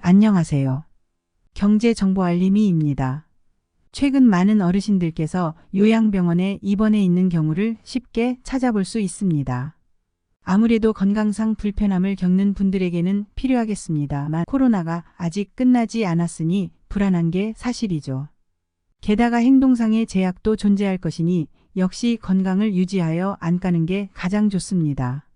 안녕하세요. 경제정보알림이입니다. 최근 많은 어르신들께서 요양병원에 입원해 있는 경우를 쉽게 찾아볼 수 있습니다. 아무래도 건강상 불편함을 겪는 분들에게는 필요하겠습니다만 코로나가 아직 끝나지 않았으니 불안한 게 사실이죠. 게다가 행동상의 제약도 존재할 것이니 역시 건강을 유지하여 안 가는 게 가장 좋습니다.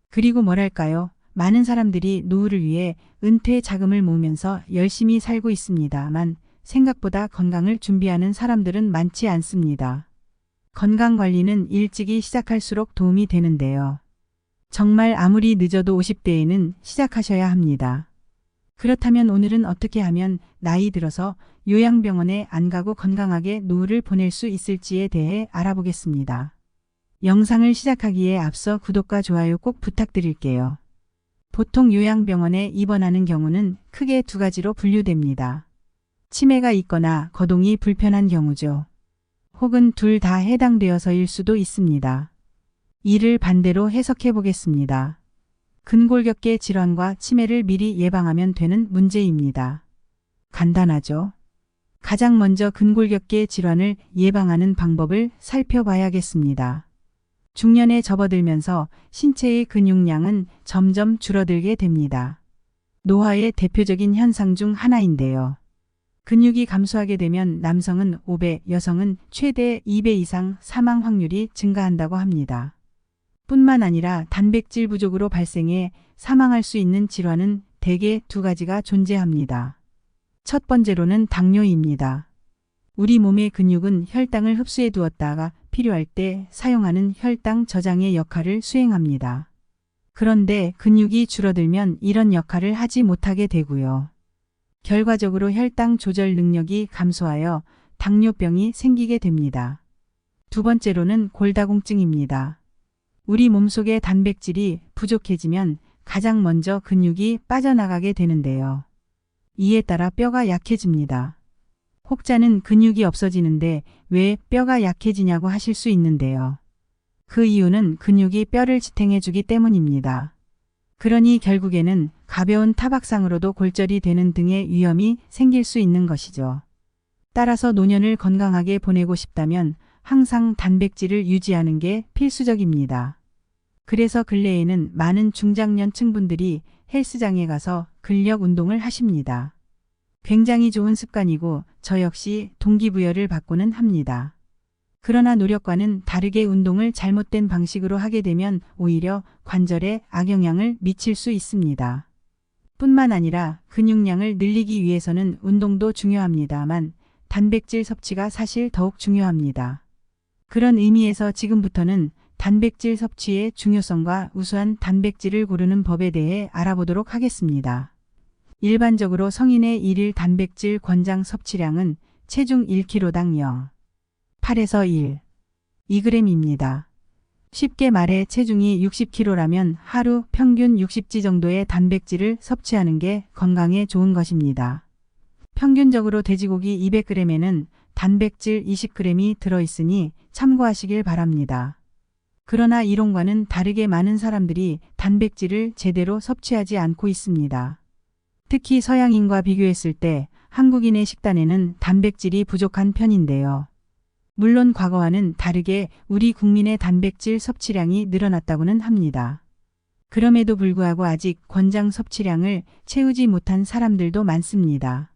그리고 뭐랄까요? 많은 사람들이 노후를 위해 은퇴 자금을 모으면서 열심히 살고 있습니다만 생각보다 건강을 준비하는 사람들은 많지 않습니다. 건강관리는 일찍이 시작할수록 도움이 되는데요. 정말 아무리 늦어도 50대에는 시작하셔야 합니다. 그렇다면 오늘은 어떻게 하면 나이 들어서 요양병원에 안 가고 건강하게 노후를 보낼 수 있을지에 대해 알아보겠습니다. 영상을 시작하기에 앞서 구독과 좋아요 꼭 부탁드릴게요. 보통 요양병원에 입원하는 경우는 크게 두 가지로 분류됩니다. 치매가 있거나 거동이 불편한 경우죠. 혹은 둘 다 해당되어서일 수도 있습니다. 이를 반대로 해석해 보겠습니다. 근골격계 질환과 치매를 미리 예방하면 되는 문제입니다. 간단하죠? 가장 먼저 근골격계 질환을 예방하는 방법을 살펴봐야겠습니다. 중년에 접어들면서 신체의 근육량은 점점 줄어들게 됩니다. 노화의 대표적인 현상 중 하나인데요. 근육이 감소하게 되면 남성은 5배, 여성은 최대 2배 이상 사망 확률이 증가한다고 합니다. 뿐만 아니라 단백질 부족으로 발생해 사망할 수 있는 질환은 대개 두 가지가 존재합니다. 첫 번째로는 당뇨입니다. 우리 몸의 근육은 혈당을 흡수해 두었다가 필요할 때 사용하는 혈당 저장의 역할을 수행합니다. 그런데 근육이 줄어들면 이런 역할을 하지 못하게 되고요. 결과적으로 혈당 조절 능력이 감소하여 당뇨병이 생기게 됩니다. 두 번째로는 골다공증입니다. 우리 몸속의 단백질이 부족해지면 가장 먼저 근육이 빠져나가게 되는데요. 이에 따라 뼈가 약해집니다. 혹자는 근육이 없어지는데 왜 뼈가 약해지냐고 하실 수 있는데요. 그 이유는 근육이 뼈를 지탱해주기 때문입니다. 그러니 결국에는 가벼운 타박상으로도 골절이 되는 등의 위험이 생길 수 있는 것이죠. 따라서 노년을 건강하게 보내고 싶다면 항상 단백질을 유지하는 게 필수적입니다. 그래서 근래에는 많은 중장년층 분들이 헬스장에 가서 근력 운동을 하십니다. 굉장히 좋은 습관이고 저 역시 동기부여를 받고는 합니다. 그러나 노력과는 다르게 운동을 잘못된 방식으로 하게 되면 오히려 관절에 악영향을 미칠 수 있습니다. 뿐만 아니라 근육량을 늘리기 위해서는 운동도 중요합니다만 단백질 섭취가 사실 더욱 중요합니다. 그런 의미에서 지금부터는 단백질 섭취의 중요성과 우수한 단백질을 고르는 법에 대해 알아보도록 하겠습니다. 일반적으로 성인의 일일 단백질 권장 섭취량은 체중 1kg당 0.8에서 2g입니다. 쉽게 말해 체중이 60kg라면 하루 평균 60g 정도의 단백질을 섭취하는 게 건강에 좋은 것입니다. 평균적으로 돼지고기 200g에는 단백질 20g이 들어있으니 참고하시길 바랍니다. 그러나 이론과는 다르게 많은 사람들이 단백질을 제대로 섭취하지 않고 있습니다. 특히 서양인과 비교했을 때 한국인의 식단에는 단백질이 부족한 편인데요. 물론 과거와는 다르게 우리 국민의 단백질 섭취량이 늘어났다고는 합니다. 그럼에도 불구하고 아직 권장 섭취량을 채우지 못한 사람들도 많습니다.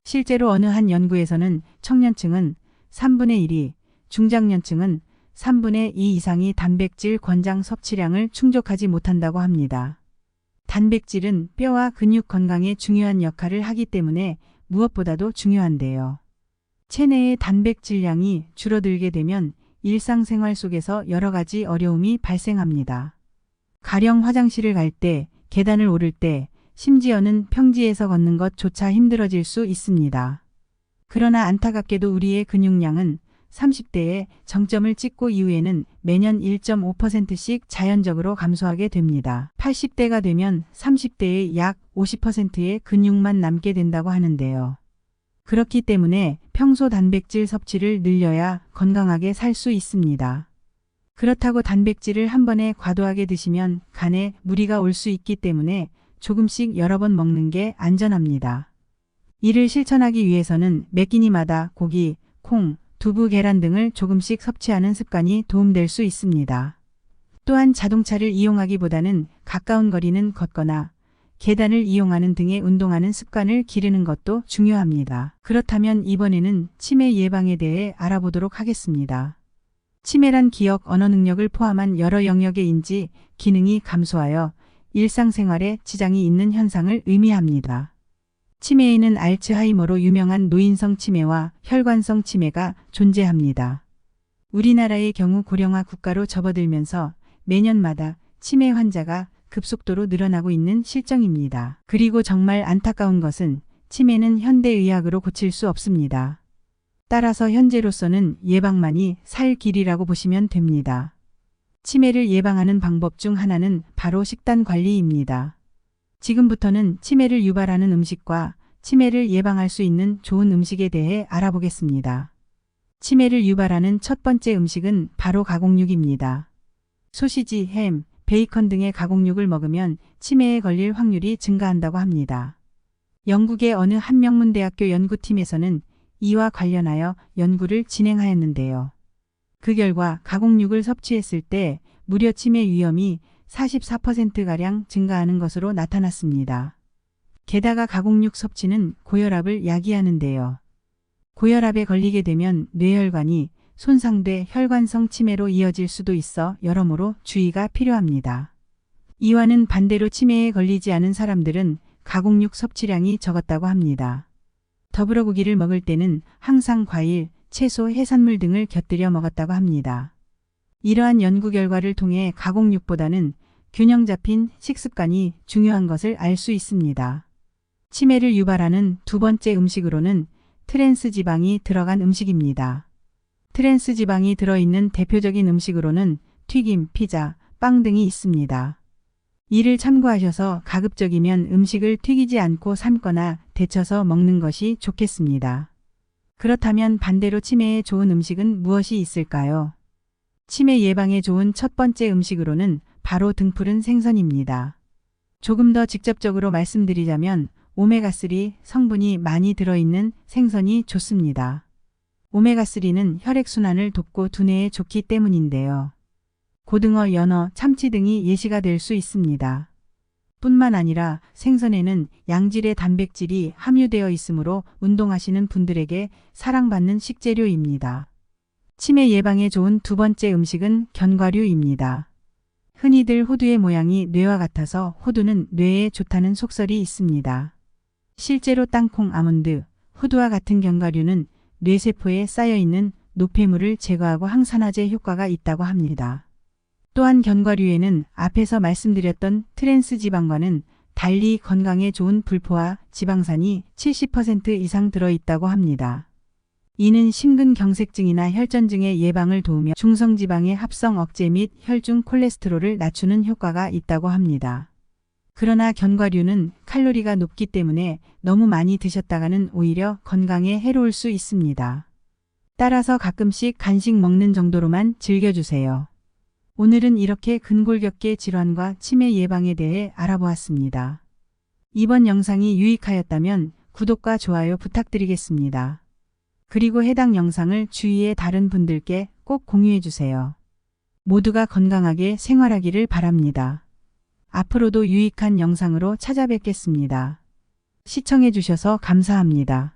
실제로 어느 한 연구에서는 청년층은 3분의 1이, 중장년층은 3분의 2 이상이 단백질 권장 섭취량을 충족하지 못한다고 합니다. 단백질은 뼈와 근육 건강에 중요한 역할을 하기 때문에 무엇보다도 중요한데요. 체내의 단백질량이 줄어들게 되면 일상생활 속에서 여러 가지 어려움이 발생합니다. 가령 화장실을 갈 때, 계단을 오를 때, 심지어는 평지에서 걷는 것조차 힘들어질 수 있습니다. 그러나 안타깝게도 우리의 근육량은 30대에 정점을 찍고 이후에는 매년 1.5%씩 자연적으로 감소하게 됩니다. 80대가 되면 30대의 약 50%의 근육만 남게 된다고 하는데요. 그렇기 때문에 평소 단백질 섭취를 늘려야 건강하게 살 수 있습니다. 그렇다고 단백질을 한 번에 과도하게 드시면 간에 무리가 올 수 있기 때문에 조금씩 여러 번 먹는 게 안전합니다. 이를 실천하기 위해서는 매 끼니마다 고기, 콩, 두부, 계란 등을 조금씩 섭취하는 습관이 도움될 수 있습니다. 또한 자동차를 이용하기보다는 가까운 거리는 걷거나 계단을 이용하는 등의 운동하는 습관을 기르는 것도 중요합니다. 그렇다면 이번에는 치매 예방에 대해 알아보도록 하겠습니다. 치매란 기억, 언어 능력을 포함한 여러 영역의 인지, 기능이 감소하여 일상생활에 지장이 있는 현상을 의미합니다. 치매에는 알츠하이머로 유명한 노인성 치매와 혈관성 치매가 존재합니다. 우리나라의 경우 고령화 국가로 접어들면서 매년마다 치매 환자가 급속도로 늘어나고 있는 실정입니다. 그리고 정말 안타까운 것은 치매는 현대의학으로 고칠 수 없습니다. 따라서 현재로서는 예방만이 살 길이라고 보시면 됩니다. 치매를 예방하는 방법 중 하나는 바로 식단 관리입니다. 지금부터는 치매를 유발하는 음식과 치매를 예방할 수 있는 좋은 음식에 대해 알아보겠습니다. 치매를 유발하는 첫 번째 음식은 바로 가공육입니다. 소시지, 햄, 베이컨 등의 가공육을 먹으면 치매에 걸릴 확률이 증가한다고 합니다. 영국의 어느 한 명문대학교 연구팀에서는 이와 관련하여 연구를 진행하였는데요. 그 결과 가공육을 섭취했을 때 무려 치매 위험이 44%가량 증가하는 것으로 나타났습니다. 게다가 가공육 섭취는 고혈압을 야기하는데요. 고혈압에 걸리게 되면 뇌혈관이 손상돼 혈관성 치매로 이어질 수도 있어 여러모로 주의가 필요합니다. 이와는 반대로 치매에 걸리지 않은 사람들은 가공육 섭취량이 적었다고 합니다. 더불어 고기를 먹을 때는 항상 과일, 채소, 해산물 등을 곁들여 먹었다고 합니다. 이러한 연구 결과를 통해 가공육보다는 균형 잡힌 식습관이 중요한 것을 알 수 있습니다. 치매를 유발하는 두 번째 음식으로는 트랜스 지방이 들어간 음식입니다. 트랜스 지방이 들어있는 대표적인 음식으로는 튀김, 피자, 빵 등이 있습니다. 이를 참고하셔서 가급적이면 음식을 튀기지 않고 삶거나 데쳐서 먹는 것이 좋겠습니다. 그렇다면 반대로 치매에 좋은 음식은 무엇이 있을까요? 치매 예방에 좋은 첫 번째 음식으로는 바로 등푸른 생선입니다. 조금 더 직접적으로 말씀드리자면 오메가3 성분이 많이 들어있는 생선이 좋습니다. 오메가3는 혈액순환을 돕고 두뇌에 좋기 때문인데요. 고등어, 연어, 참치 등이 예시가 될 수 있습니다. 뿐만 아니라 생선에는 양질의 단백질이 함유되어 있으므로 운동하시는 분들에게 사랑받는 식재료입니다. 치매 예방에 좋은 두 번째 음식은 견과류입니다. 흔히들 호두의 모양이 뇌와 같아서 호두는 뇌에 좋다는 속설이 있습니다. 실제로 땅콩, 아몬드, 호두와 같은 견과류는 뇌세포에 쌓여있는 노폐물을 제거하고 항산화제 효과가 있다고 합니다. 또한 견과류에는 앞에서 말씀드렸던 트랜스 지방과는 달리 건강에 좋은 불포화 지방산이 70% 이상 들어있다고 합니다. 이는 심근경색증이나 혈전증의 예방을 도우며 중성지방의 합성 억제 및 혈중 콜레스테롤을 낮추는 효과가 있다고 합니다. 그러나 견과류는 칼로리가 높기 때문에 너무 많이 드셨다가는 오히려 건강에 해로울 수 있습니다. 따라서 가끔씩 간식 먹는 정도로만 즐겨주세요. 오늘은 이렇게 근골격계 질환과 치매 예방에 대해 알아보았습니다. 이번 영상이 유익하였다면 구독과 좋아요 부탁드리겠습니다. 그리고 해당 영상을 주위의 다른 분들께 꼭 공유해주세요. 모두가 건강하게 생활하기를 바랍니다. 앞으로도 유익한 영상으로 찾아뵙겠습니다. 시청해주셔서 감사합니다.